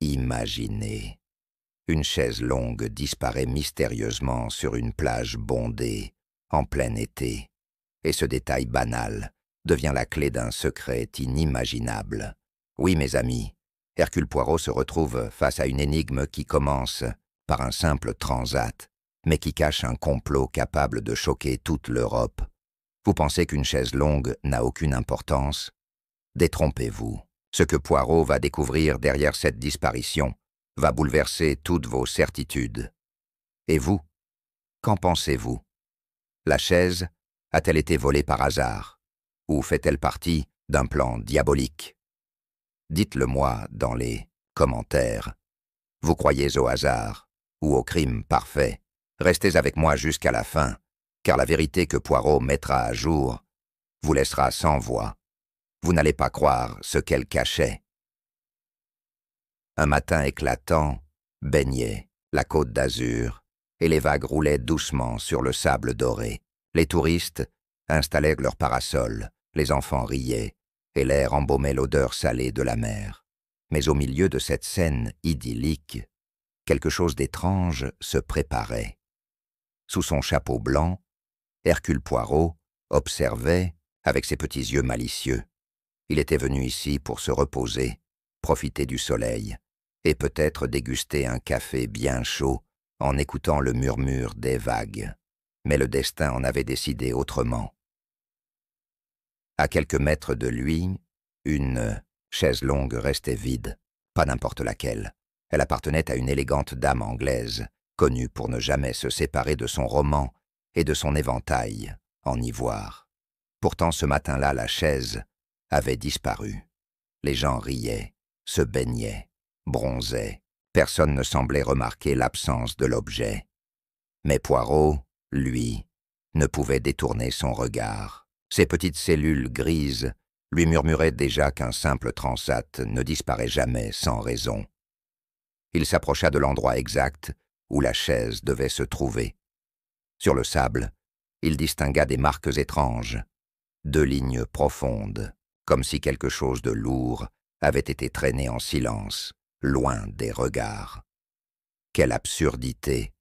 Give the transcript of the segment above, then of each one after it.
Imaginez. Une chaise longue disparaît mystérieusement sur une plage bondée, en plein été, et ce détail banal devient la clé d'un secret inimaginable. Oui, mes amis, Hercule Poirot se retrouve face à une énigme qui commence par un simple transat, mais qui cache un complot capable de choquer toute l'Europe. Vous pensez qu'une chaise longue n'a aucune importance? Détrompez-vous. Ce que Poirot va découvrir derrière cette disparition va bouleverser toutes vos certitudes. Et vous, qu'en pensez-vous? La chaise a-t-elle été volée par hasard? Ou fait-elle partie d'un plan diabolique? Dites-le-moi dans les commentaires. Vous croyez au hasard ou au crime parfait? Restez avec moi jusqu'à la fin, car la vérité que Poirot mettra à jour vous laissera sans voix. Vous n'allez pas croire ce qu'elle cachait. Un matin éclatant baignait la côte d'Azur, et les vagues roulaient doucement sur le sable doré. Les touristes installaient leurs parasols, les enfants riaient, et l'air embaumait l'odeur salée de la mer. Mais au milieu de cette scène idyllique, quelque chose d'étrange se préparait. Sous son chapeau blanc, Hercule Poirot observait avec ses petits yeux malicieux. Il était venu ici pour se reposer, profiter du soleil, et peut-être déguster un café bien chaud en écoutant le murmure des vagues. Mais le destin en avait décidé autrement. À quelques mètres de lui, une chaise longue restait vide, pas n'importe laquelle. Elle appartenait à une élégante dame anglaise, connue pour ne jamais se séparer de son roman et de son éventail en ivoire. Pourtant, ce matin-là, la chaise avait disparu. Les gens riaient, se baignaient, bronzaient. Personne ne semblait remarquer l'absence de l'objet. Mais Poirot, lui, ne pouvait détourner son regard. Ses petites cellules grises lui murmuraient déjà qu'un simple transat ne disparaît jamais sans raison. Il s'approcha de l'endroit exact où la chaise devait se trouver. Sur le sable, il distingua des marques étranges, 2 lignes profondes, comme si quelque chose de lourd avait été traîné en silence, loin des regards. Quelle absurdité,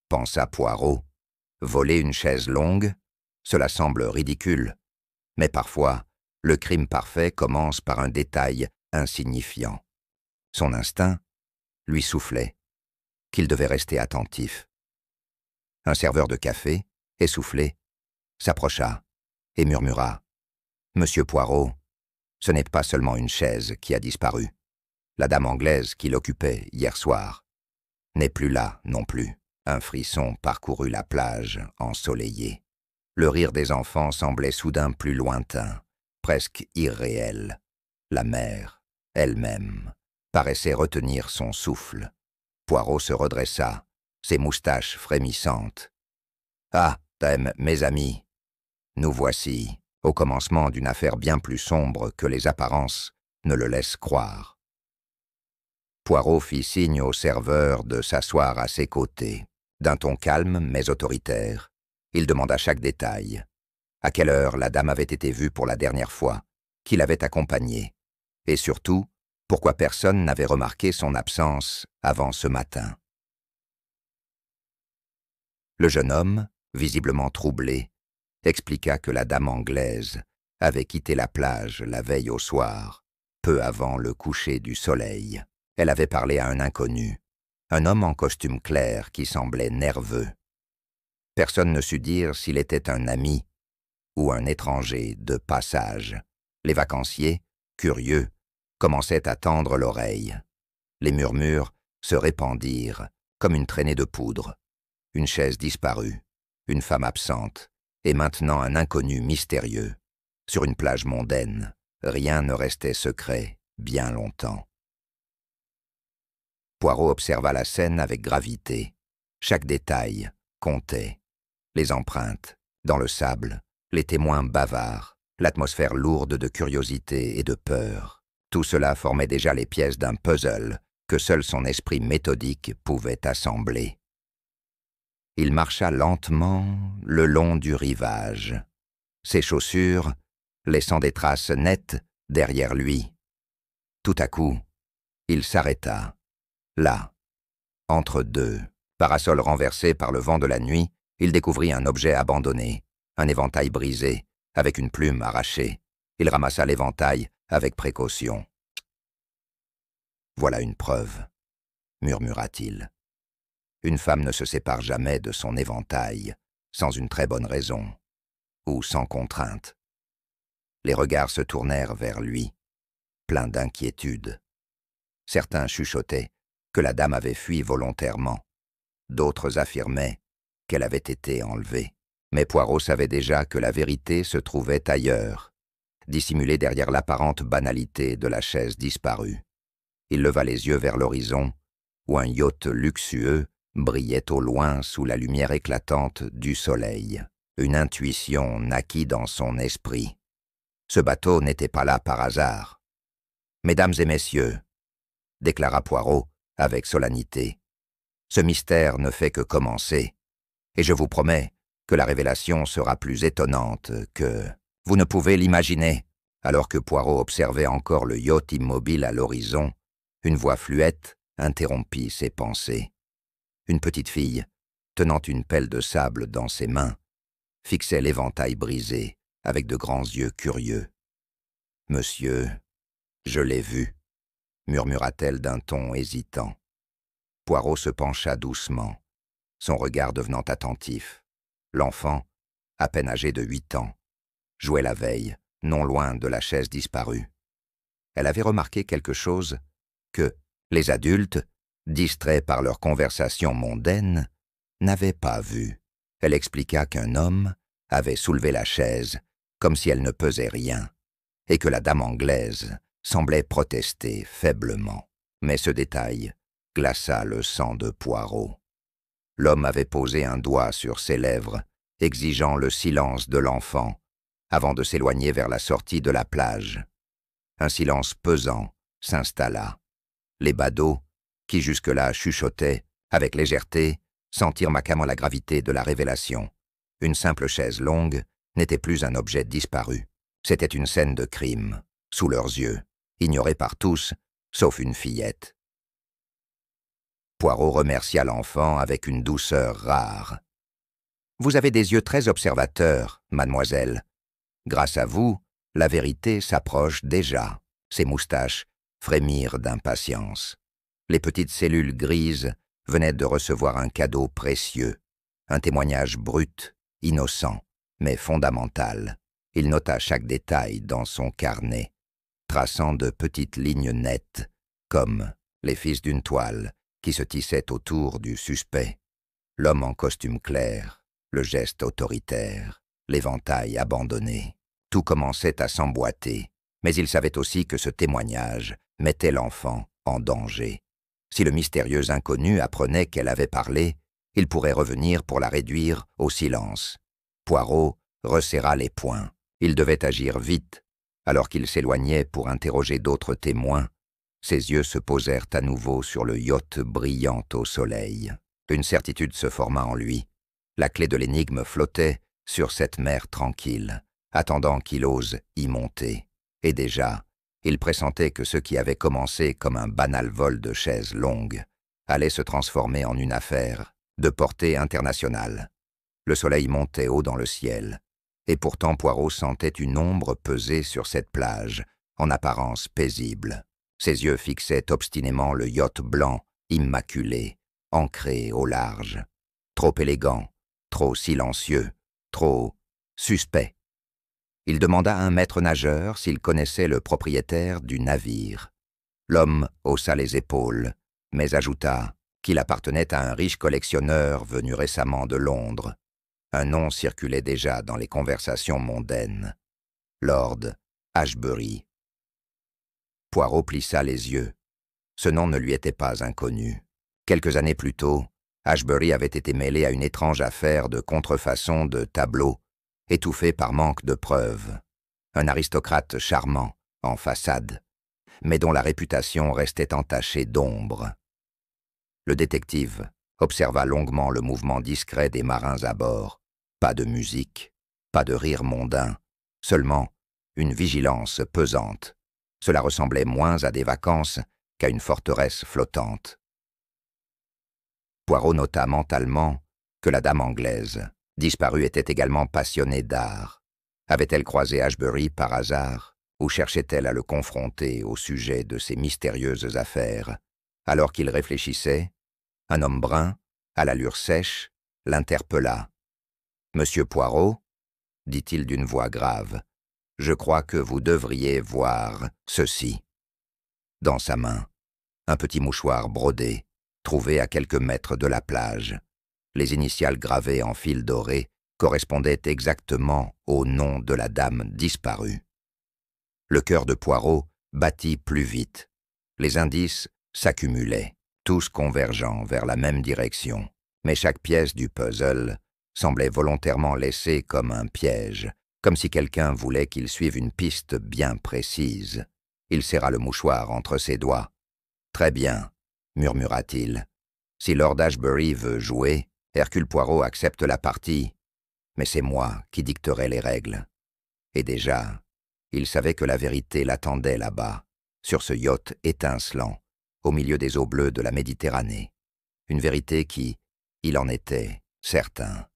pensa Poirot. Voler une chaise longue, cela semble ridicule, mais parfois, le crime parfait commence par un détail insignifiant. Son instinct lui soufflait qu'il devait rester attentif. Un serveur de café, essoufflé, s'approcha et murmura « Monsieur Poirot, ce n'est pas seulement une chaise qui a disparu. La dame anglaise qui l'occupait hier soir n'est plus là non plus. » Un frisson parcourut la plage ensoleillée. Le rire des enfants semblait soudain plus lointain, presque irréel. La mer, elle-même, paraissait retenir son souffle. Poirot se redressa, ses moustaches frémissantes. « Ah, mes amis, nous voici au commencement d'une affaire bien plus sombre que les apparences ne le laissent croire. » Poirot fit signe au serveur de s'asseoir à ses côtés. D'un ton calme mais autoritaire, il demanda chaque détail. À quelle heure la dame avait été vue pour la dernière fois, qui l'avait accompagnée, et surtout, pourquoi personne n'avait remarqué son absence avant ce matin. Le jeune homme, visiblement troublé, expliqua que la dame anglaise avait quitté la plage la veille au soir, peu avant le coucher du soleil. Elle avait parlé à un inconnu, un homme en costume clair qui semblait nerveux. Personne ne sut dire s'il était un ami ou un étranger de passage. Les vacanciers, curieux, commençaient à tendre l'oreille. Les murmures se répandirent comme une traînée de poudre. Une chaise disparue, une femme absente, et maintenant un inconnu mystérieux. Sur une plage mondaine, rien ne restait secret bien longtemps. Poirot observa la scène avec gravité. Chaque détail comptait. Les empreintes, dans le sable, les témoins bavards, l'atmosphère lourde de curiosité et de peur. Tout cela formait déjà les pièces d'un puzzle que seul son esprit méthodique pouvait assembler. Il marcha lentement le long du rivage, ses chaussures laissant des traces nettes derrière lui. Tout à coup, Il s'arrêta, là, entre deux. Parasol renversé par le vent de la nuit, il découvrit un objet abandonné, un éventail brisé, avec une plume arrachée. Il ramassa l'éventail avec précaution. « Voilà une preuve, » murmura-t-il. « Une femme ne se sépare jamais de son éventail, sans une très bonne raison, ou sans contrainte. » Les regards se tournèrent vers lui, pleins d'inquiétude. Certains chuchotaient que la dame avait fui volontairement. D'autres affirmaient qu'elle avait été enlevée. Mais Poirot savait déjà que la vérité se trouvait ailleurs, dissimulée derrière l'apparente banalité de la chaise disparue. Il leva les yeux vers l'horizon, où un yacht luxueux brillait au loin sous la lumière éclatante du soleil. Une intuition naquit dans son esprit. Ce bateau n'était pas là par hasard. « Mesdames et messieurs, » déclara Poirot avec solennité, « ce mystère ne fait que commencer, et je vous promets que la révélation sera plus étonnante que... Vous ne pouvez l'imaginer. » Alors que Poirot observait encore le yacht immobile à l'horizon, une voix fluette interrompit ses pensées. Une petite fille, tenant une pelle de sable dans ses mains, fixait l'éventail brisé avec de grands yeux curieux. « Monsieur, je l'ai vu, » murmura-t-elle d'un ton hésitant. Poirot se pencha doucement, son regard devenant attentif. L'enfant, à peine âgé de 8 ans, jouait la veille, non loin de la chaise disparue. Elle avait remarqué quelque chose que les adultes, distraits par leur conversation mondaine, n'avaient pas vu. Elle expliqua qu'un homme avait soulevé la chaise comme si elle ne pesait rien, et que la dame anglaise semblait protester faiblement. Mais ce détail glaça le sang de Poirot. L'homme avait posé un doigt sur ses lèvres, exigeant le silence de l'enfant, avant de s'éloigner vers la sortie de la plage. Un silence pesant s'installa. Les badauds, qui jusque-là chuchotaient avec légèreté, sentirent macamment la gravité de la révélation. Une simple chaise longue n'était plus un objet disparu. C'était une scène de crime, sous leurs yeux, ignorée par tous, sauf une fillette. Poirot remercia l'enfant avec une douceur rare. « Vous avez des yeux très observateurs, mademoiselle. Grâce à vous, la vérité s'approche déjà. » Ses moustaches frémirent d'impatience. Les petites cellules grises venaient de recevoir un cadeau précieux, un témoignage brut, innocent, mais fondamental. Il nota chaque détail dans son carnet, traçant de petites lignes nettes, comme les fils d'une toile qui se tissaient autour du suspect. L'homme en costume clair, le geste autoritaire, l'éventail abandonné. Tout commençait à s'emboîter, mais il savait aussi que ce témoignage mettait l'enfant en danger. Si le mystérieux inconnu apprenait qu'elle avait parlé, il pourrait revenir pour la réduire au silence. Poirot resserra les poings. Il devait agir vite. Alors qu'il s'éloignait pour interroger d'autres témoins, ses yeux se posèrent à nouveau sur le yacht brillant au soleil. Une certitude se forma en lui. La clé de l'énigme flottait sur cette mer tranquille, attendant qu'il ose y monter. Et déjà, il pressentait que ce qui avait commencé comme un banal vol de chaises longues allait se transformer en une affaire de portée internationale. Le soleil montait haut dans le ciel, et pourtant Poirot sentait une ombre peser sur cette plage, en apparence paisible. Ses yeux fixaient obstinément le yacht blanc, immaculé, ancré au large. Trop élégant, trop silencieux, trop suspect. Il demanda à un maître nageur s'il connaissait le propriétaire du navire. L'homme haussa les épaules, mais ajouta qu'il appartenait à un riche collectionneur venu récemment de Londres. Un nom circulait déjà dans les conversations mondaines. Lord Ashbury. Poirot plissa les yeux. Ce nom ne lui était pas inconnu. Quelques années plus tôt, Ashbury avait été mêlé à une étrange affaire de contrefaçon de tableaux, étouffé par manque de preuves. Un aristocrate charmant, en façade, mais dont la réputation restait entachée d'ombre. Le détective observa longuement le mouvement discret des marins à bord. Pas de musique, pas de rire mondain, seulement une vigilance pesante. Cela ressemblait moins à des vacances qu'à une forteresse flottante. Poirot nota mentalement que la dame anglaise, disparue, était également passionnée d'art. Avait-elle croisé Ashbury par hasard, ou cherchait-elle à le confronter au sujet de ses mystérieuses affaires? Alors qu'il réfléchissait, un homme brun, à l'allure sèche, l'interpella. « Monsieur Poirot, dit-il d'une voix grave, je crois que vous devriez voir ceci. » Dans sa main, un petit mouchoir brodé, trouvé à quelques mètres de la plage. Les initiales gravées en fil doré correspondaient exactement au nom de la dame disparue. Le cœur de Poirot battit plus vite. Les indices s'accumulaient, tous convergeant vers la même direction. Mais chaque pièce du puzzle semblait volontairement laissée comme un piège, comme si quelqu'un voulait qu'il suive une piste bien précise. Il serra le mouchoir entre ses doigts. « Très bien, » murmura-t-il. « Si Lord Ashbury veut jouer, Hercule Poirot accepte la partie, mais c'est moi qui dicterai les règles. » Et déjà, il savait que la vérité l'attendait là-bas, sur ce yacht étincelant, au milieu des eaux bleues de la Méditerranée. Une vérité qui, il en était certain,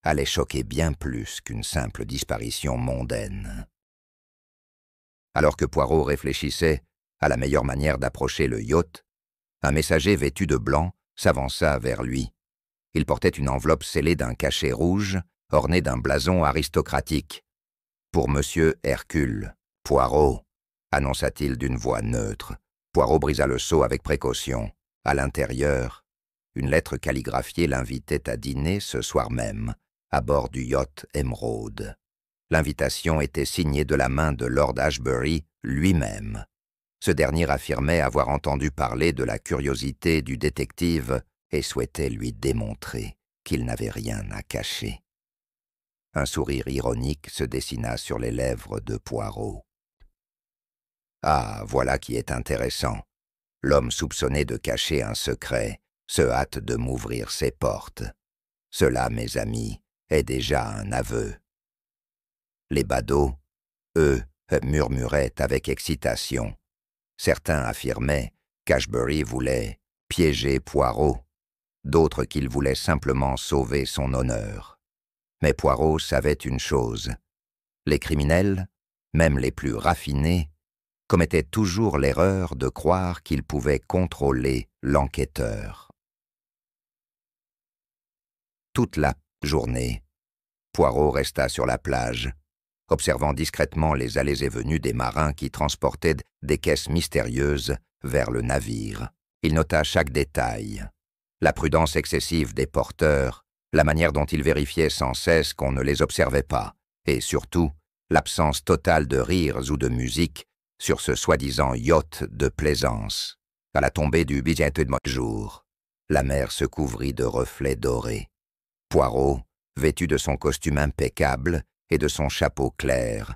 allait choquer bien plus qu'une simple disparition mondaine. Alors que Poirot réfléchissait à la meilleure manière d'approcher le yacht, un messager vêtu de blanc s'avança vers lui. Il portait une enveloppe scellée d'un cachet rouge, ornée d'un blason aristocratique. « Pour Monsieur Hercule Poirot », annonça-t-il d'une voix neutre. Poirot brisa le sceau avec précaution. À l'intérieur, une lettre calligraphiée l'invitait à dîner ce soir même, à bord du yacht Emeraude. L'invitation était signée de la main de Lord Ashbury lui-même. Ce dernier affirmait avoir entendu parler de la curiosité du détective et souhaitait lui démontrer qu'il n'avait rien à cacher. Un sourire ironique se dessina sur les lèvres de Poirot. « Ah, voilà qui est intéressant. L'homme soupçonné de cacher un secret se hâte de m'ouvrir ses portes. Cela, mes amis, est déjà un aveu. » Les badauds, eux, murmuraient avec excitation. Certains affirmaient qu'Ashbury voulait piéger Poirot, d'autres qu'il voulait simplement sauver son honneur. Mais Poirot savait une chose. Les criminels, même les plus raffinés, commettaient toujours l'erreur de croire qu'ils pouvaient contrôler l'enquêteur. Toute la journée, Poirot resta sur la plage, observant discrètement les allées et venues des marins qui transportaient des caisses mystérieuses vers le navire. Il nota chaque détail. La prudence excessive des porteurs, la manière dont ils vérifiaient sans cesse qu'on ne les observait pas, et surtout, l'absence totale de rires ou de musique sur ce soi-disant yacht de plaisance. À la tombée du bientôt jour, la mer se couvrit de reflets dorés. Poirot, vêtu de son costume impeccable et de son chapeau clair,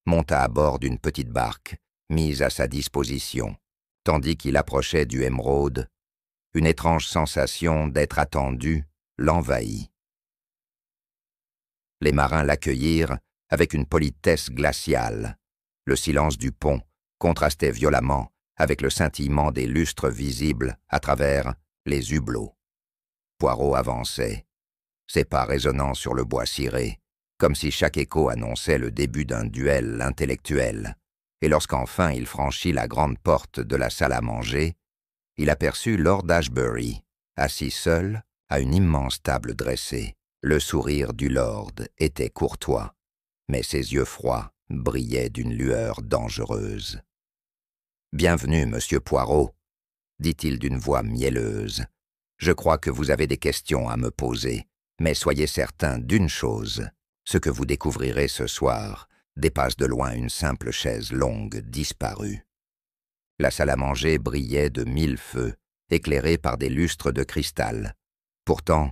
monta à bord d'une petite barque mise à sa disposition. Tandis qu'il approchait du Emeraude, une étrange sensation d'être attendu l'envahit. Les marins l'accueillirent avec une politesse glaciale. Le silence du pont contrastait violemment avec le scintillement des lustres visibles à travers les hublots. Poirot avançait, ses pas résonnant sur le bois ciré, comme si chaque écho annonçait le début d'un duel intellectuel. Et lorsqu'enfin il franchit la grande porte de la salle à manger, il aperçut Lord Ashbury, assis seul à une immense table dressée. Le sourire du lord était courtois, mais ses yeux froids brillaient d'une lueur dangereuse. « Bienvenue, monsieur Poirot, » dit-il d'une voix mielleuse. « Je crois que vous avez des questions à me poser, mais soyez certain d'une chose, ce que vous découvrirez ce soir dépasse de loin une simple chaise longue disparue. » La salle à manger brillait de 1000 feux, éclairée par des lustres de cristal. Pourtant,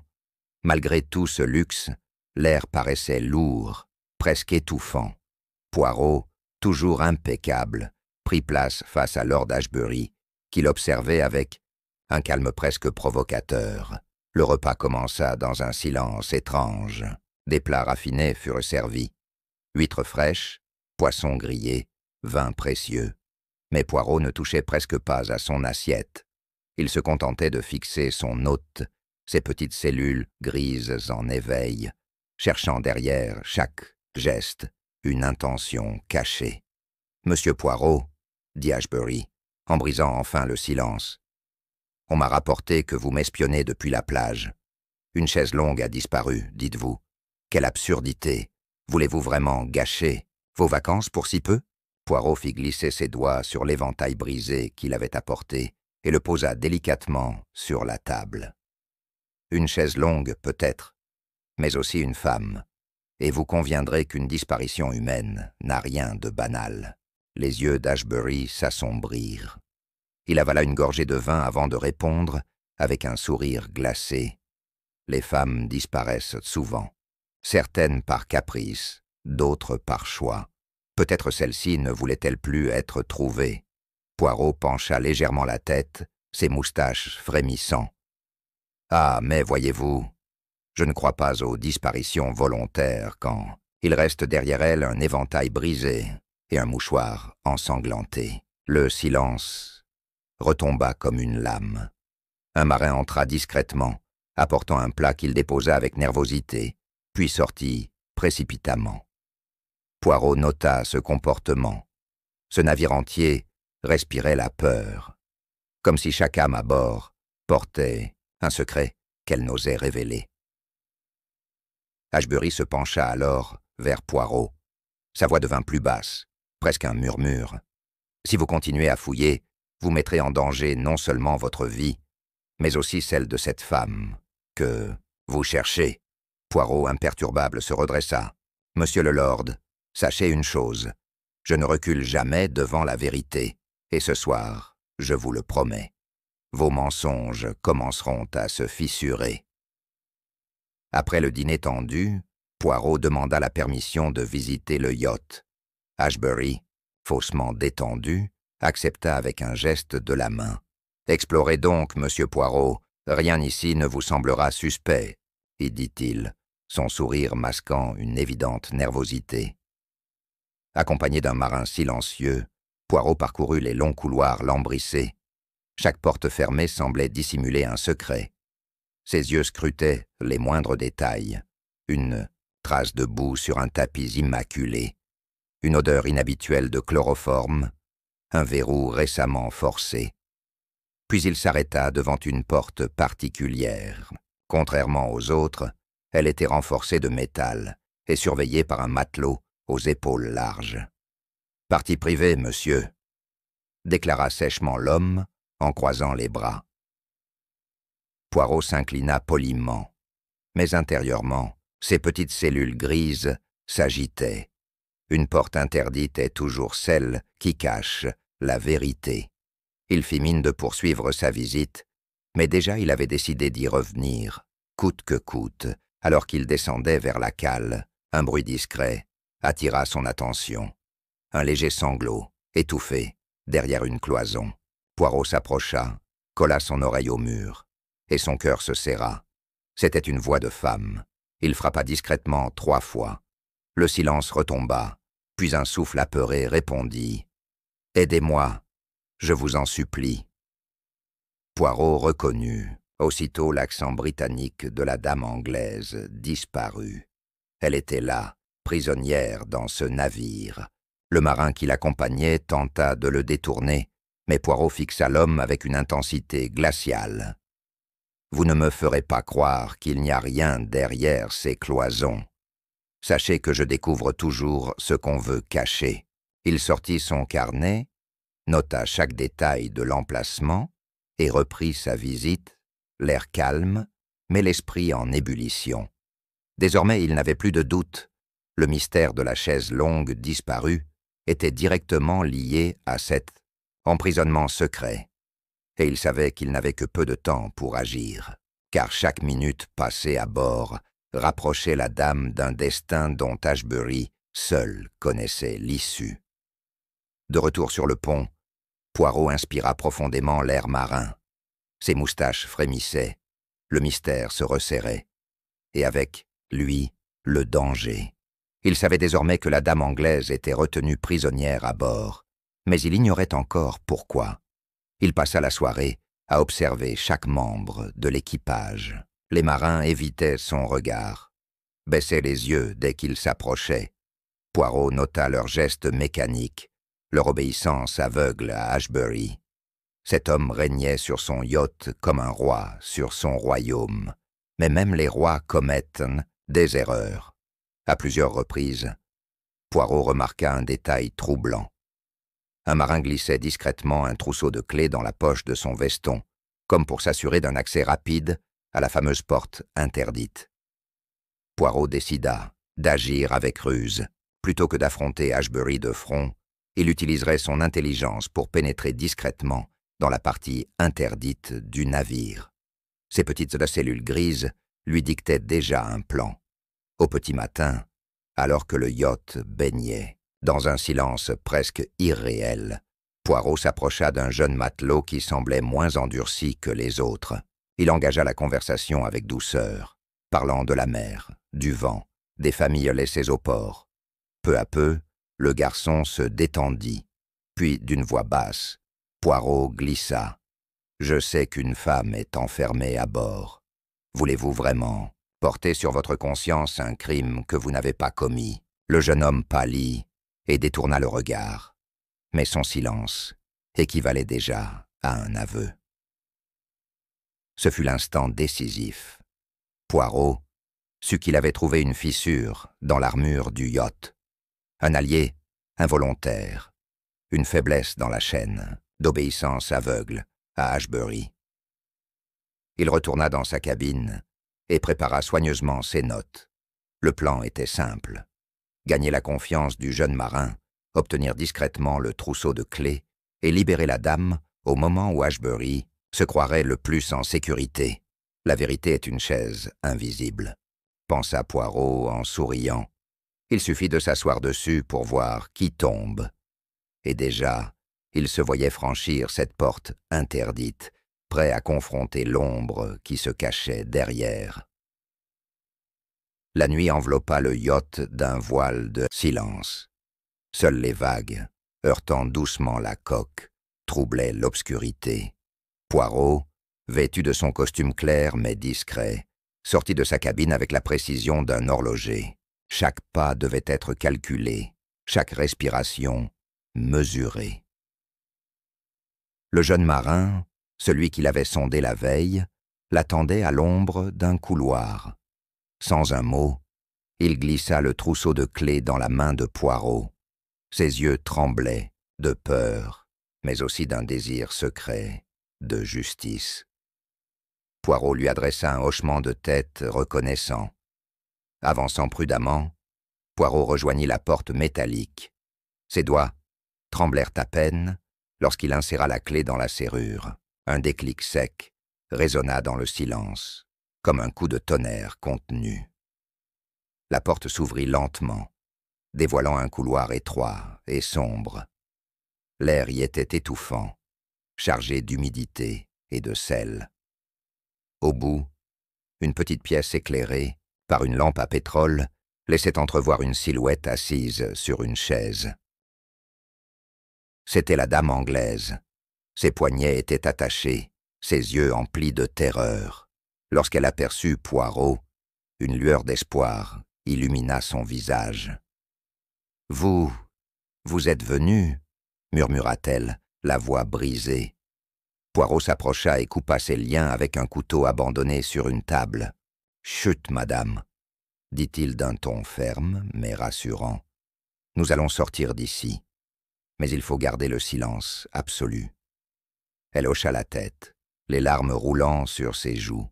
malgré tout ce luxe, l'air paraissait lourd, presque étouffant. Poirot, toujours impeccable, prit place face à Lord Ashbury, qui l'observait avec un calme presque provocateur. Le repas commença dans un silence étrange. Des plats raffinés furent servis. Huîtres fraîches, poissons grillés, vins précieux. Mais Poirot ne touchait presque pas à son assiette. Il se contentait de fixer son hôte, ses petites cellules grises en éveil, cherchant derrière chaque geste une intention cachée. « Monsieur Poirot, » dit Ashbury, en brisant enfin le silence, « on m'a rapporté que vous m'espionnez depuis la plage. Une chaise longue a disparu, dites-vous. Quelle absurdité! Voulez-vous vraiment gâcher vos vacances pour si peu ?» Poirot fit glisser ses doigts sur l'éventail brisé qu'il avait apporté et le posa délicatement sur la table. Une chaise longue, peut-être, mais aussi une femme, et vous conviendrez qu'une disparition humaine n'a rien de banal. Les yeux d'Ashbury s'assombrirent. Il avala une gorgée de vin avant de répondre, avec un sourire glacé. Les femmes disparaissent souvent, certaines par caprice, d'autres par choix. Peut-être celle-ci ne voulait-elle plus être trouvée. Poirot pencha légèrement la tête, ses moustaches frémissant. « Ah, mais voyez-vous, je ne crois pas aux disparitions volontaires quand il reste derrière elle un éventail brisé et un mouchoir ensanglanté. » Le silence retomba comme une lame. Un marin entra discrètement, apportant un plat qu'il déposa avec nervosité, puis sortit précipitamment. Poirot nota ce comportement. Ce navire entier respirait la peur, comme si chaque âme à bord portait un secret qu'elle n'osait révéler. Ashbury se pencha alors vers Poirot. Sa voix devint plus basse, presque un murmure. « Si vous continuez à fouiller, vous mettrez en danger non seulement votre vie, mais aussi celle de cette femme que vous cherchez. » Poirot, imperturbable, se redressa. « Monsieur le Lord, sachez une chose, je ne recule jamais devant la vérité, et ce soir, je vous le promets, vos mensonges commenceront à se fissurer. » Après le dîner tendu, Poirot demanda la permission de visiter le yacht. Ashbury, faussement détendu, accepta avec un geste de la main. « Explorez donc, monsieur Poirot, rien ici ne vous semblera suspect, » y dit-il, son sourire masquant une évidente nervosité. Accompagné d'un marin silencieux, Poirot parcourut les longs couloirs lambrissés. Chaque porte fermée semblait dissimuler un secret. Ses yeux scrutaient les moindres détails. Une trace de boue sur un tapis immaculé, une odeur inhabituelle de chloroforme, un verrou récemment forcé. Puis il s'arrêta devant une porte particulière. Contrairement aux autres, elle était renforcée de métal et surveillée par un matelot aux épaules larges. « Partie privée, monsieur », déclara sèchement l'homme en croisant les bras. Poirot s'inclina poliment, mais intérieurement, ses petites cellules grises s'agitaient. Une porte interdite est toujours celle qui cache la vérité. Il fit mine de poursuivre sa visite, mais déjà il avait décidé d'y revenir, coûte que coûte. Alors qu'il descendait vers la cale, un bruit discret attira son attention. Un léger sanglot, étouffé, derrière une cloison. Poirot s'approcha, colla son oreille au mur, et son cœur se serra. C'était une voix de femme. Il frappa discrètement 3 fois. Le silence retomba, puis un souffle apeuré répondit « Aidez-moi, je vous en supplie. » Poirot reconnut. Aussitôt l'accent britannique de la dame anglaise disparut. Elle était là, prisonnière dans ce navire. Le marin qui l'accompagnait tenta de le détourner, mais Poirot fixa l'homme avec une intensité glaciale. « Vous ne me ferez pas croire qu'il n'y a rien derrière ces cloisons. Sachez que je découvre toujours ce qu'on veut cacher. » Il sortit son carnet, nota chaque détail de l'emplacement et reprit sa visite, l'air calme, mais l'esprit en ébullition. Désormais, il n'avait plus de doute. Le mystère de la chaise longue disparue était directement lié à cet emprisonnement secret. Et il savait qu'il n'avait que peu de temps pour agir, car chaque minute passée à bord rapprochait la dame d'un destin dont Ashbury seul connaissait l'issue. De retour sur le pont, Poirot inspira profondément l'air marin. Ses moustaches frémissaient, le mystère se resserrait, et avec lui, le danger. Il savait désormais que la dame anglaise était retenue prisonnière à bord, Mais il ignorait encore pourquoi. Il passa la soirée à observer chaque membre de l'équipage. Les marins évitaient son regard, baissaient les yeux dès qu'il s'approchait. Poirot nota leurs gestes mécaniques, leur obéissance aveugle à Ashbury. Cet homme régnait sur son yacht comme un roi sur son royaume. Mais même les rois commettent des erreurs. À plusieurs reprises, Poirot remarqua un détail troublant. Un marin glissait discrètement un trousseau de clés dans la poche de son veston, comme pour s'assurer d'un accès rapide à la fameuse porte interdite. Poirot décida d'agir avec ruse. Plutôt que d'affronter Ashbury de front, il utiliserait son intelligence pour pénétrer discrètement dans la partie interdite du navire. Ses petites cellules grises lui dictaient déjà un plan. Au petit matin, alors que le yacht baignait dans un silence presque irréel, Poirot s'approcha d'un jeune matelot qui semblait moins endurci que les autres. Il engagea la conversation avec douceur, parlant de la mer, du vent, des familles laissées au port. Peu à peu, le garçon se détendit, puis d'une voix basse, Poirot glissa. « Je sais qu'une femme est enfermée à bord. Voulez-vous vraiment porter sur votre conscience un crime que vous n'avez pas commis ?» Le jeune homme pâlit et détourna le regard, mais son silence équivalait déjà à un aveu. Ce fut l'instant décisif. Poirot sut qu'il avait trouvé une fissure dans l'armure du yacht. Un allié involontaire, une faiblesse dans la chaîne d'obéissance aveugle à Ashbury. Il retourna dans sa cabine et prépara soigneusement ses notes. Le plan était simple. Gagner la confiance du jeune marin, obtenir discrètement le trousseau de clés et libérer la dame au moment où Ashbury se croirait le plus en sécurité. La vérité est une chaise invisible, pensa Poirot en souriant. Il suffit de s'asseoir dessus pour voir qui tombe. Et déjà, il se voyait franchir cette porte interdite, prêt à confronter l'ombre qui se cachait derrière. La nuit enveloppa le yacht d'un voile de silence. Seules les vagues, heurtant doucement la coque, troublaient l'obscurité. Poirot, vêtu de son costume clair mais discret, sortit de sa cabine avec la précision d'un horloger. Chaque pas devait être calculé, chaque respiration mesurée. Le jeune marin, celui qui l'avait sondé la veille, l'attendait à l'ombre d'un couloir. Sans un mot, il glissa le trousseau de clés dans la main de Poirot. Ses yeux tremblaient de peur, mais aussi d'un désir secret de justice. Poirot lui adressa un hochement de tête reconnaissant. Avançant prudemment, Poirot rejoignit la porte métallique. Ses doigts tremblèrent à peine lorsqu'il inséra la clé dans la serrure. Un déclic sec résonna dans le silence, comme un coup de tonnerre contenu. La porte s'ouvrit lentement, dévoilant un couloir étroit et sombre. L'air y était étouffant, chargé d'humidité et de sel. Au bout, une petite pièce éclairée par une lampe à pétrole laissait entrevoir une silhouette assise sur une chaise. C'était la dame anglaise. Ses poignets étaient attachés, ses yeux emplis de terreur. Lorsqu'elle aperçut Poirot, une lueur d'espoir illumina son visage. « Vous êtes venu » murmura-t-elle, la voix brisée. Poirot s'approcha et coupa ses liens avec un couteau abandonné sur une table. « Chut, madame » dit-il d'un ton ferme mais rassurant. « Nous allons sortir d'ici, mais il faut garder le silence absolu. » Elle hocha la tête, les larmes roulant sur ses joues.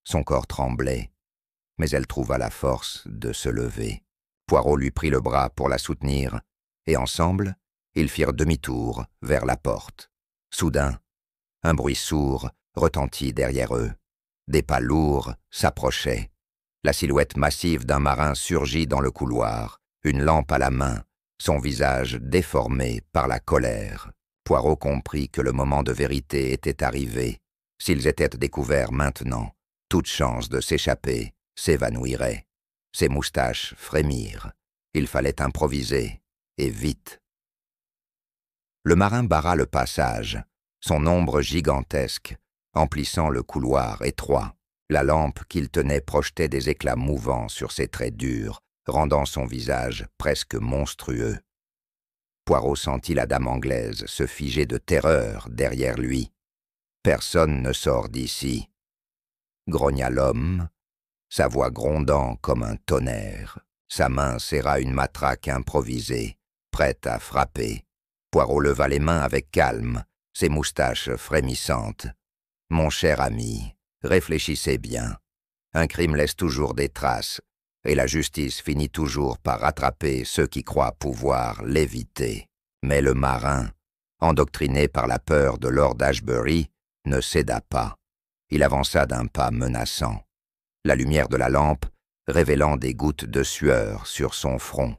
Son corps tremblait, mais elle trouva la force de se lever. Poirot lui prit le bras pour la soutenir, et ensemble, ils firent demi-tour vers la porte. Soudain, un bruit sourd retentit derrière eux. Des pas lourds s'approchaient. La silhouette massive d'un marin surgit dans le couloir, une lampe à la main, son visage déformé par la colère. Poirot comprit que le moment de vérité était arrivé. S'ils étaient découverts maintenant, toute chance de s'échapper s'évanouirait. Ses moustaches frémirent. Il fallait improviser, et vite. Le marin barra le passage, son ombre gigantesque, emplissant le couloir étroit. La lampe qu'il tenait projetait des éclats mouvants sur ses traits durs, rendant son visage presque monstrueux. Poirot sentit la dame anglaise se figer de terreur derrière lui. « Personne ne sort d'ici », grogna l'homme, sa voix grondant comme un tonnerre. Sa main serra une matraque improvisée, prête à frapper. Poirot leva les mains avec calme, ses moustaches frémissantes. « Mon cher ami, réfléchissez bien. Un crime laisse toujours des traces, et la justice finit toujours par rattraper ceux qui croient pouvoir l'éviter. » Mais le marin, endoctriné par la peur de Lord Ashbury, ne céda pas. Il avança d'un pas menaçant, la lumière de la lampe révélant des gouttes de sueur sur son front.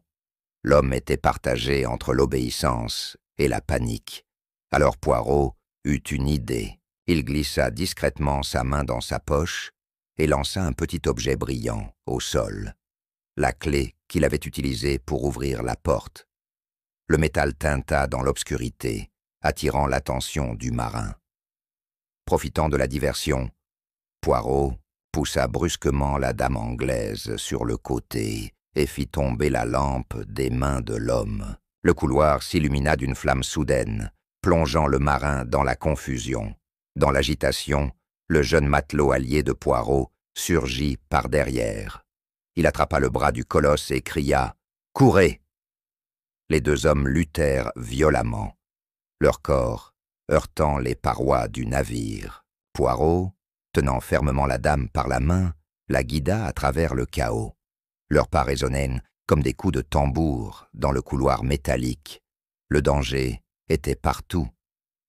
L'homme était partagé entre l'obéissance et la panique. Alors Poirot eut une idée. Il glissa discrètement sa main dans sa poche et lança un petit objet brillant au sol, la clé qu'il avait utilisée pour ouvrir la porte. Le métal tinta dans l'obscurité, attirant l'attention du marin. Profitant de la diversion, Poirot poussa brusquement la dame anglaise sur le côté et fit tomber la lampe des mains de l'homme. Le couloir s'illumina d'une flamme soudaine, plongeant le marin dans la confusion. Dans l'agitation, le jeune matelot allié de Poirot surgit par derrière. Il attrapa le bras du colosse et cria « Courez !» Les deux hommes luttèrent violemment, leur corps heurtant les parois du navire. Poirot, tenant fermement la dame par la main, la guida à travers le chaos. Leurs pas résonnaient comme des coups de tambour dans le couloir métallique. Le danger était partout,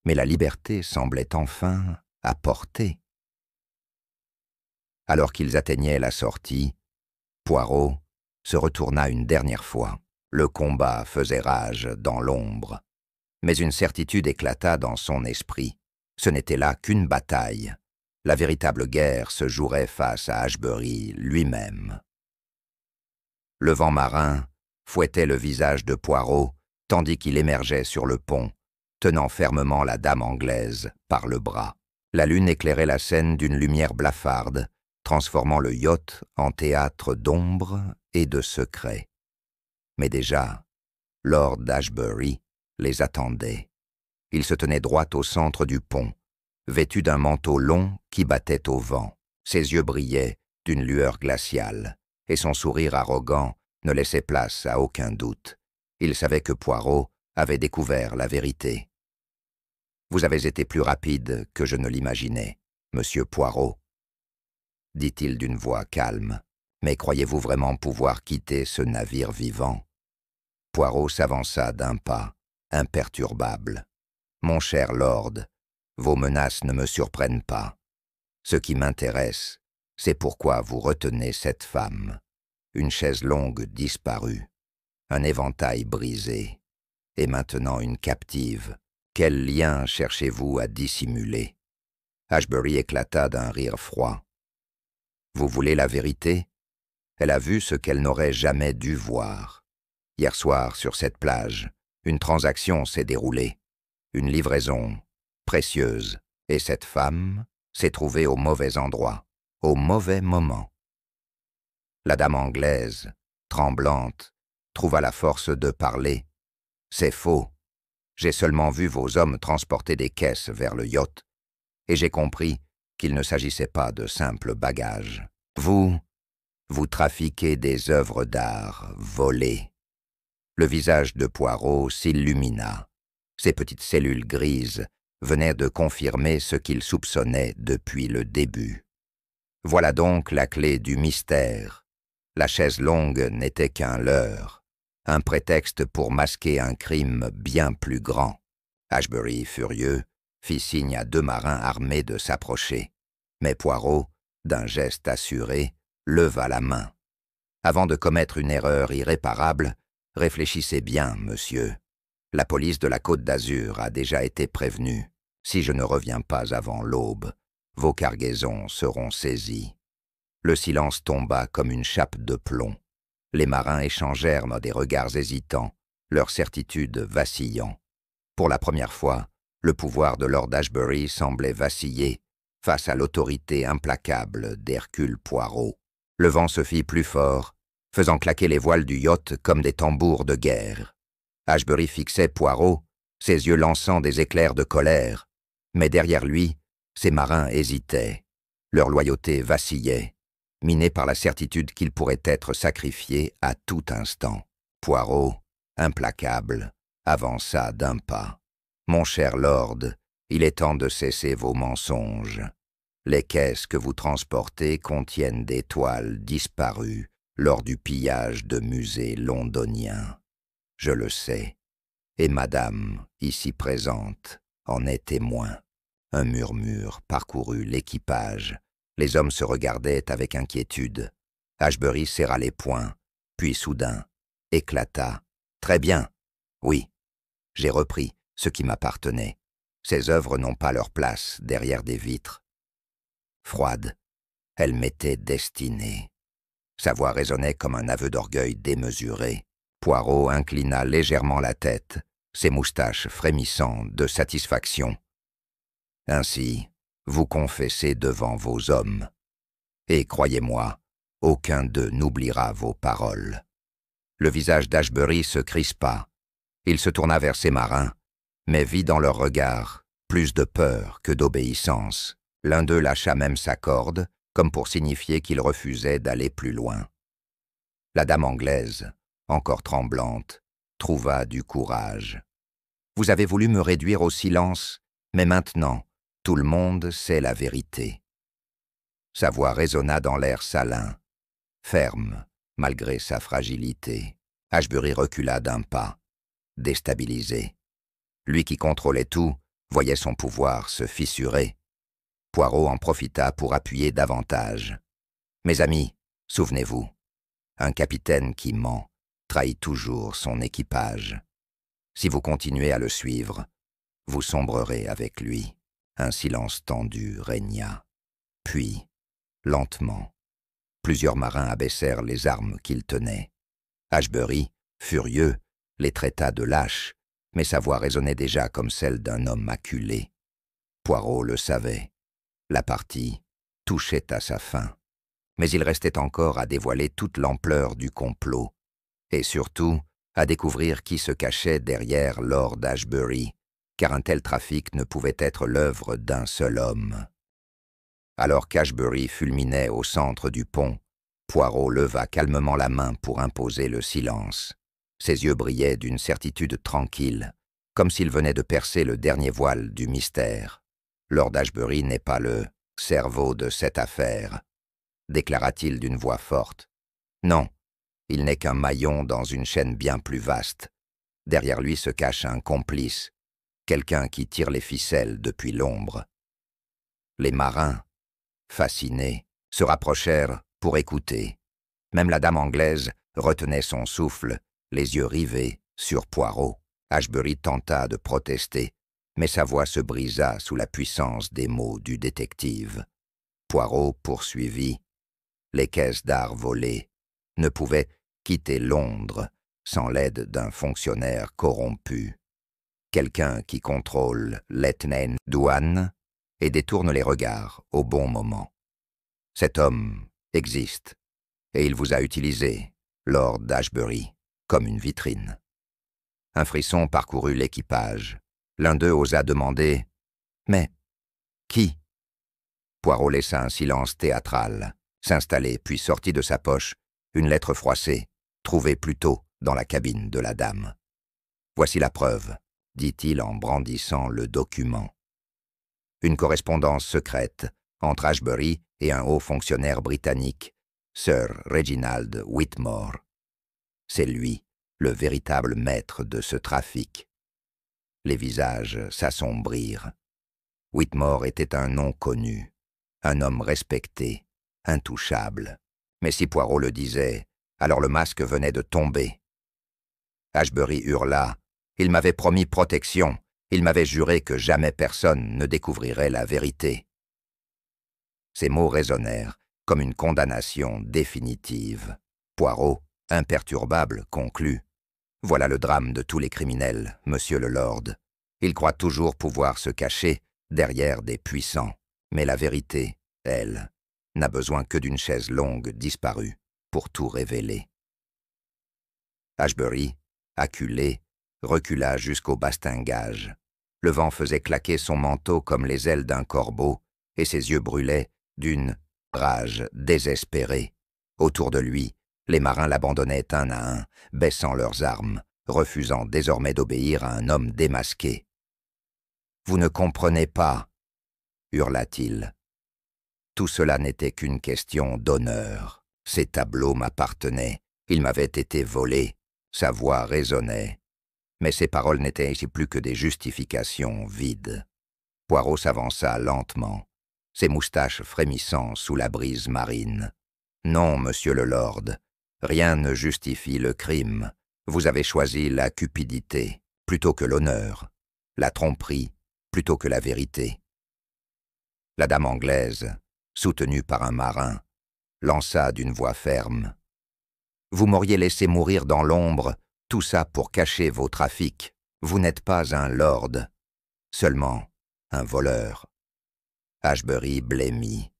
mais la liberté semblait enfin à portée. Alors qu'ils atteignaient la sortie, Poirot se retourna une dernière fois. Le combat faisait rage dans l'ombre. Mais une certitude éclata dans son esprit. Ce n'était là qu'une bataille. La véritable guerre se jouerait face à Ashbury lui-même. Le vent marin fouettait le visage de Poirot tandis qu'il émergeait sur le pont, tenant fermement la dame anglaise par le bras. La lune éclairait la scène d'une lumière blafarde, transformant le yacht en théâtre d'ombre et de secrets. Mais déjà, Lord Ashbury les attendait. Il se tenait droit au centre du pont, vêtu d'un manteau long qui battait au vent. Ses yeux brillaient d'une lueur glaciale, et son sourire arrogant ne laissait place à aucun doute. Il savait que Poirot avait découvert la vérité. « Vous avez été plus rapide que je ne l'imaginais, monsieur Poirot, » dit-il d'une voix calme. « Mais croyez-vous vraiment pouvoir quitter ce navire vivant ?» Poirot s'avança d'un pas, imperturbable. « Mon cher Lord, vos menaces ne me surprennent pas. Ce qui m'intéresse, c'est pourquoi vous retenez cette femme. Une chaise longue disparue, un éventail brisé, et maintenant une captive. Quel lien cherchez-vous à dissimuler ?» Ashbury éclata d'un rire froid. « Vous voulez la vérité ? Elle a vu ce qu'elle n'aurait jamais dû voir. Hier soir, sur cette plage, une transaction s'est déroulée, une livraison précieuse, et cette femme s'est trouvée au mauvais endroit, au mauvais moment. » La dame anglaise, tremblante, trouva la force de parler. « C'est faux. J'ai seulement vu vos hommes transporter des caisses vers le yacht, et j'ai compris qu'il ne s'agissait pas de simples bagages. Vous trafiquez des œuvres d'art volées. » Le visage de Poirot s'illumina. Ses petites cellules grises venaient de confirmer ce qu'il soupçonnait depuis le début. Voilà donc la clé du mystère. La chaise longue n'était qu'un leurre, un prétexte pour masquer un crime bien plus grand. Ashbury, furieux, fit signe à deux marins armés de s'approcher. Mais Poirot, d'un geste assuré, leva la main. « Avant de commettre une erreur irréparable, réfléchissez bien, monsieur. La police de la Côte d'Azur a déjà été prévenue. Si je ne reviens pas avant l'aube, vos cargaisons seront saisies. » Le silence tomba comme une chape de plomb. Les marins échangèrent des regards hésitants, leur certitude vacillant. Pour la première fois, le pouvoir de Lord Ashbury semblait vaciller face à l'autorité implacable d'Hercule Poirot. Le vent se fit plus fort, faisant claquer les voiles du yacht comme des tambours de guerre. Ashbury fixait Poirot, ses yeux lançant des éclairs de colère, mais derrière lui, ses marins hésitaient. Leur loyauté vacillait, minée par la certitude qu'ils pourraient être sacrifiés à tout instant. Poirot, implacable, avança d'un pas. « Mon cher lord, il est temps de cesser vos mensonges. Les caisses que vous transportez contiennent des toiles disparues lors du pillage de musées londoniens. Je le sais, et madame, ici présente, en est témoin. » Un murmure parcourut l'équipage. Les hommes se regardaient avec inquiétude. Ashbury serra les poings, puis soudain, éclata. « Très bien. Oui, j'ai repris ce qui m'appartenait. Ces œuvres n'ont pas leur place derrière des vitres. » Froide, elle m'était destinée. Sa voix résonnait comme un aveu d'orgueil démesuré. Poirot inclina légèrement la tête, ses moustaches frémissant de satisfaction. « Ainsi, vous confessez devant vos hommes. Et croyez-moi, aucun d'eux n'oubliera vos paroles. » Le visage d'Ashbury se crispa. Il se tourna vers ses marins, mais vit dans leur regard plus de peur que d'obéissance. L'un d'eux lâcha même sa corde, comme pour signifier qu'il refusait d'aller plus loin. La dame anglaise, encore tremblante, trouva du courage. « Vous avez voulu me réduire au silence, mais maintenant, tout le monde sait la vérité. » Sa voix résonna dans l'air salin, ferme, malgré sa fragilité. Ashbury recula d'un pas, déstabilisé. Lui qui contrôlait tout, voyait son pouvoir se fissurer. Poirot en profita pour appuyer davantage. « Mes amis, souvenez-vous, un capitaine qui ment trahit toujours son équipage. Si vous continuez à le suivre, vous sombrerez avec lui. » Un silence tendu régna. Puis, lentement, plusieurs marins abaissèrent les armes qu'ils tenaient. Ashbury, furieux, les traita de lâches, mais sa voix résonnait déjà comme celle d'un homme acculé. Poirot le savait. La partie touchait à sa fin. Mais il restait encore à dévoiler toute l'ampleur du complot, et surtout à découvrir qui se cachait derrière Lord Ashbury, car un tel trafic ne pouvait être l'œuvre d'un seul homme. Alors qu'Ashbury fulminait au centre du pont, Poirot leva calmement la main pour imposer le silence. Ses yeux brillaient d'une certitude tranquille, comme s'il venait de percer le dernier voile du mystère. « Lord Ashbury n'est pas le cerveau de cette affaire », déclara-t-il d'une voix forte. « Non, il n'est qu'un maillon dans une chaîne bien plus vaste. Derrière lui se cache un complice, quelqu'un qui tire les ficelles depuis l'ombre. » Les marins, fascinés, se rapprochèrent pour écouter. Même la dame anglaise retenait son souffle, les yeux rivés sur Poirot. Ashbury tenta de protester, mais sa voix se brisa sous la puissance des mots du détective. Poirot poursuivit. Les caisses d'art volées ne pouvaient quitter Londres sans l'aide d'un fonctionnaire corrompu. Quelqu'un qui contrôle l'Etna douane et détourne les regards au bon moment. Cet homme existe, et il vous a utilisé, Lord Ashbury, comme une vitrine. Un frisson parcourut l'équipage. L'un d'eux osa demander « Mais qui ?» Poirot laissa un silence théâtral s'installer, puis sortit de sa poche une lettre froissée, trouvée plus tôt dans la cabine de la dame. « Voici la preuve, » dit-il en brandissant le document. Une correspondance secrète entre Ashbury et un haut fonctionnaire britannique, Sir Reginald Whitmore. C'est lui, le véritable maître de ce trafic. Les visages s'assombrirent. Whitmore était un nom connu, un homme respecté, intouchable. Mais si Poirot le disait, alors le masque venait de tomber. Ashbury hurla. Il m'avait promis protection. Il m'avait juré que jamais personne ne découvrirait la vérité. Ces mots résonnèrent comme une condamnation définitive. Poirot, imperturbable, conclut. Voilà le drame de tous les criminels, monsieur le lord. Il croit toujours pouvoir se cacher derrière des puissants. Mais la vérité, elle, n'a besoin que d'une chaise longue disparue pour tout révéler. Ashbury, acculé, recula jusqu'au bastingage. Le vent faisait claquer son manteau comme les ailes d'un corbeau, et ses yeux brûlaient d'une rage désespérée. Autour de lui, les marins l'abandonnaient un à un, baissant leurs armes, refusant désormais d'obéir à un homme démasqué. « Vous ne comprenez pas !» hurla-t-il. Tout cela n'était qu'une question d'honneur. Ces tableaux m'appartenaient, ils m'avaient été volés, sa voix résonnait. Mais ces paroles n'étaient ici plus que des justifications vides. Poirot s'avança lentement, ses moustaches frémissant sous la brise marine. « Non, monsieur le lord, rien ne justifie le crime. Vous avez choisi la cupidité plutôt que l'honneur, la tromperie plutôt que la vérité. » La dame anglaise, soutenue par un marin, lança d'une voix ferme. « Vous m'auriez laissé mourir dans l'ombre, tout ça pour cacher vos trafics. Vous n'êtes pas un lord, seulement un voleur. » Ashbury blêmit.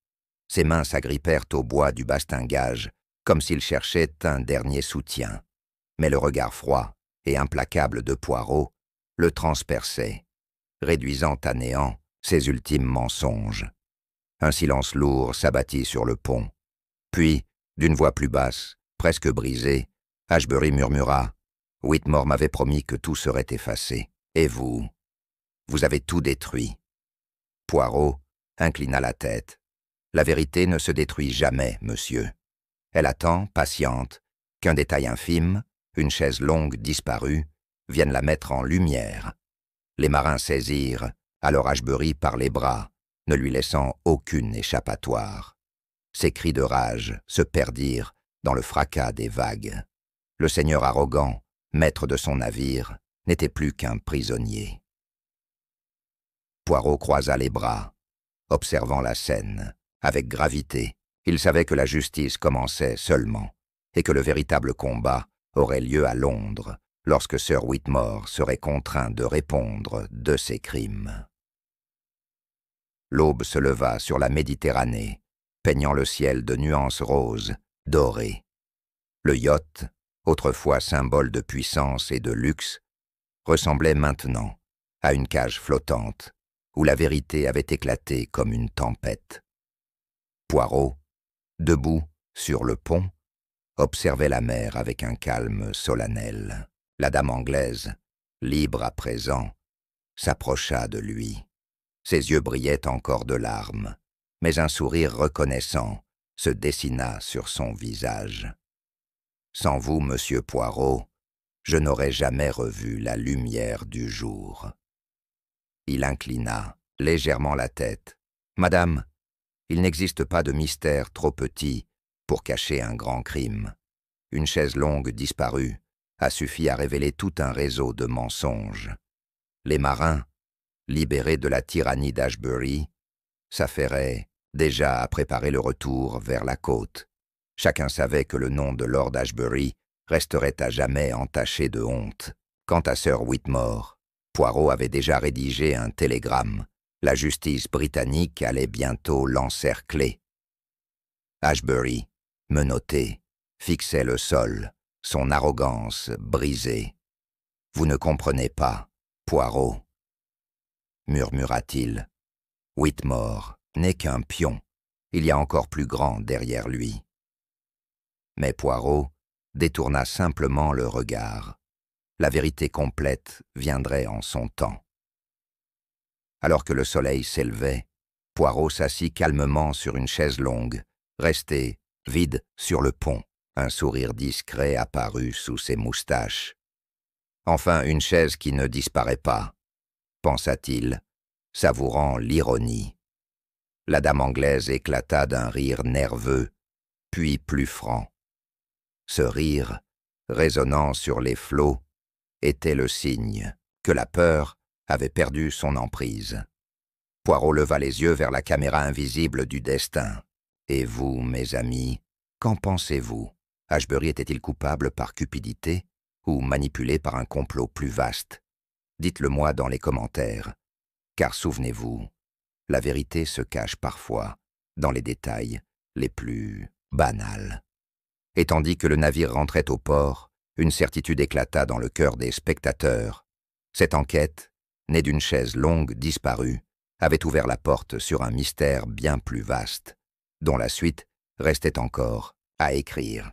Ses mains s'agrippèrent au bois du bastingage, comme s'il cherchait un dernier soutien. Mais le regard froid et implacable de Poirot le transperçait, réduisant à néant ses ultimes mensonges. Un silence lourd s'abattit sur le pont. Puis, d'une voix plus basse, presque brisée, Ashbury murmura « Whitmore m'avait promis que tout serait effacé. Et vous, vous avez tout détruit. » Poirot inclina la tête. « La vérité ne se détruit jamais, monsieur. Elle attend, patiente, qu'un détail infime, une chaise longue disparue, vienne la mettre en lumière. » Les marins saisirent alors Ashbury par les bras, ne lui laissant aucune échappatoire. Ses cris de rage se perdirent dans le fracas des vagues. Le seigneur arrogant, maître de son navire, n'était plus qu'un prisonnier. Poirot croisa les bras, observant la scène. Avec gravité, il savait que la justice commençait seulement, et que le véritable combat aurait lieu à Londres, lorsque Sir Whitmore serait contraint de répondre de ses crimes. L'aube se leva sur la Méditerranée, peignant le ciel de nuances roses, dorées. Le yacht, autrefois symbole de puissance et de luxe, ressemblait maintenant à une cage flottante, où la vérité avait éclaté comme une tempête. Poirot, debout sur le pont, observait la mer avec un calme solennel. La dame anglaise, libre à présent, s'approcha de lui. Ses yeux brillaient encore de larmes, mais un sourire reconnaissant se dessina sur son visage. « Sans vous, monsieur Poirot, je n'aurais jamais revu la lumière du jour. » Il inclina légèrement la tête. « Madame, il n'existe pas de mystère trop petit pour cacher un grand crime. Une chaise longue disparue a suffi à révéler tout un réseau de mensonges. Les marins, libérés de la tyrannie d'Ashbury, s'affairaient déjà à préparer le retour vers la côte. Chacun savait que le nom de Lord Ashbury resterait à jamais entaché de honte. Quant à Sir Whitmore, Poirot avait déjà rédigé un télégramme. La justice britannique allait bientôt l'encercler. Ashbury, menotté, fixait le sol, son arrogance brisée. « Vous ne comprenez pas, Poirot, » murmura-t-il. « Whitmore n'est qu'un pion. Il y a encore plus grand derrière lui. » Mais Poirot détourna simplement le regard. La vérité complète viendrait en son temps. Alors que le soleil s'élevait, Poirot s'assit calmement sur une chaise longue, restée vide sur le pont. Un sourire discret apparut sous ses moustaches. « Enfin, une chaise qui ne disparaît pas, » pensa-t-il, savourant l'ironie. La dame anglaise éclata d'un rire nerveux, puis plus franc. Ce rire, résonnant sur les flots, était le signe que la peur avait perdu son emprise. Poirot leva les yeux vers la caméra invisible du destin. « Et vous, mes amis, qu'en pensez-vous? Ashbury était-il coupable par cupidité ou manipulé par un complot plus vaste? Dites-le moi dans les commentaires, car souvenez-vous, la vérité se cache parfois dans les détails les plus banals. Et tandis que le navire rentrait au port, une certitude éclata dans le cœur des spectateurs. Cette enquête, née d'une chaise longue disparue, avait ouvert la porte sur un mystère bien plus vaste, dont la suite restait encore à écrire.